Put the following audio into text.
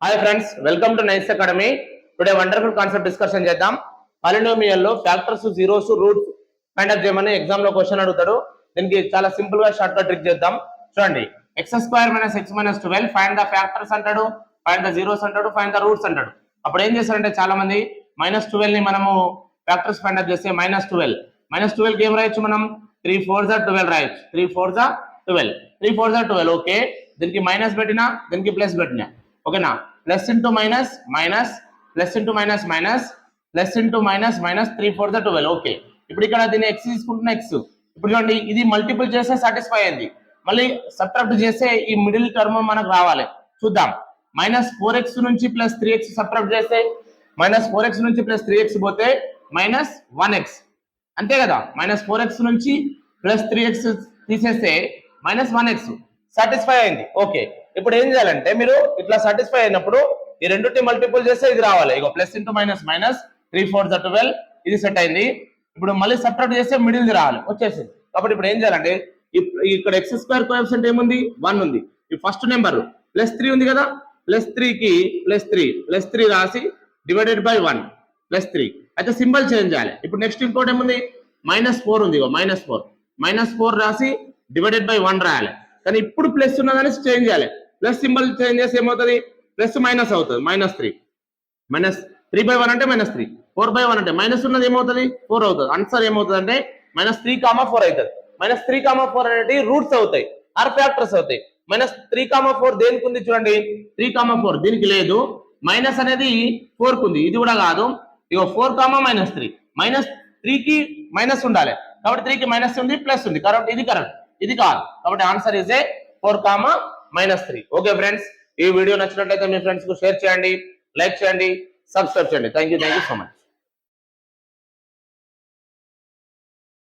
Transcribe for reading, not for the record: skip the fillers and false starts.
Hi friends, welcome to nice academy. Today wonderful concept discussion చేద్దాం. Polynomial లో factors, zeros, roots find out చేయమని exam లో question అడుగుతాడు. దీనికి చాలా సింపుల్ గా షార్ట్ కట్ ట్రిక్ చేద్దాం. చూడండి, x² - x - 12 find the factors అంటాడు, ఫైండ్ ద జీరోస్ అంటాడు, ఫైండ్ ద రూట్స్ అంటాడు. అప్పుడు ఏం చేస్తారంటే చాలా మంది -12 ని మనము ఫ్యాక్టర్స్ ఫైండ్ అవుట్ చేస్తే -12 కి ఏం రాయొచ్చు మనం 3 4 12 రాయొచ్చు. 3 4 12 ఓకే. దీనికి మైనస్ పెట్టినా, దీనికి ప్లస్ పెట్టినా ఓకేనా. Plus into minus minus, plus into minus minus, plus into minus minus, 3 4 12 okay. ఇప్పుడు ఇక్కడ దీన్ని ఎక్స్ తీసుకుంటున్నా, ఎక్స్. ఇప్పుడు చూడండి, ఇది మల్టిపుల్ చేస్తే సాటిస్ఫై అయింది, మళ్ళీ సబ్ట్రాక్ట్ చేస్తే ఈ మిడిల్ టర్మ్ మనకు రావాలి. చూద్దాం. -4x నుంచి +3x సబ్ట్రాక్ట్ చేస్తే -4x నుంచి +3x పోతే -1x అంతే కదా. -4x నుంచి +3x తీసేస్తే -1x సాటిస్ఫై అయింది ఓకే. ఇప్పుడు ఏం చేయాలంటే మీరు ఇట్లా సాటిస్ఫై అయినప్పుడు ఈ రెండుటి మల్టిపుల్ చేస్తే ఇది రావాలి. ఇగో ప్లస్ ఇంటూ మైనస్ మైనస్, 3 4 12 ఇది సెట్ అయింది. ఇప్పుడు మళ్ళీ సబ్ట్రాక్ట్ చేస్తే మిడిల్ రావాలి, వచ్చేసింది. కాబట్టి ఇప్పుడు ఏం చేయాలంటే ఇక్కడ x² కోఎఫిషియంట్ ఏముంది, 1 ఉంది. ఈ ఫస్ట్ నెంబర్ +3 ఉంది కదా, +3 కి +3 రాసి డివైడెడ్ బై 1 +3 అయితే సింబల్ చేంజ్ చేయాలి. ఇప్పుడు నెక్స్ట్ ఇంకోటి ఏముంది, -4 ఉంది. -4 రాసి డివైడెడ్ బై 1 రాయాలి. కానీ ఇప్పుడు ప్లస్ ఉన్నదని చేంజ్ చేయాలి. ప్లస్ సింబల్ చేంజ్ చేస్తే ఏమవుతుంది, ప్లస్ మైనస్ అవుతుంది. -3 -3/1 అంటే -3, 4/1 అంటే మైనస్ ఉన్నది ఏమవుతుంది, 4 అవుతుంది. ఆన్సర్ ఏమవుతుంది అంటే -3, 4 అవుతుంది. -3, 4 అనేది రూట్స్ అవుతాయి, ఆర్ ఫ్యాక్టర్స్ అవుతాయి. -3, 4 దేనికి ఉంది చూడండి, 3, 4 దీనికి లేదు. మైనస్ అనేది 4 కు ఉంది, ఇది కూడా కాదు. ఇగో 4, -3 -3 కి మైనస్ ఉండాలి, కాబట్టి 3 కి మైనస్ ఉంది, ప్లస్ ఉంది. కాబట్టి ఇది కరెక్ట్, ఇది కాదు. కాబట్టి answer is a 4, -3 okay friends. ఈ వీడియో నచ్చినట్లయితే మీ ఫ్రెండ్స్ కు షేర్ చేయండి, లైక్ చేయండి, సబ్స్క్రైబ్ చేయండి. Thank you so much.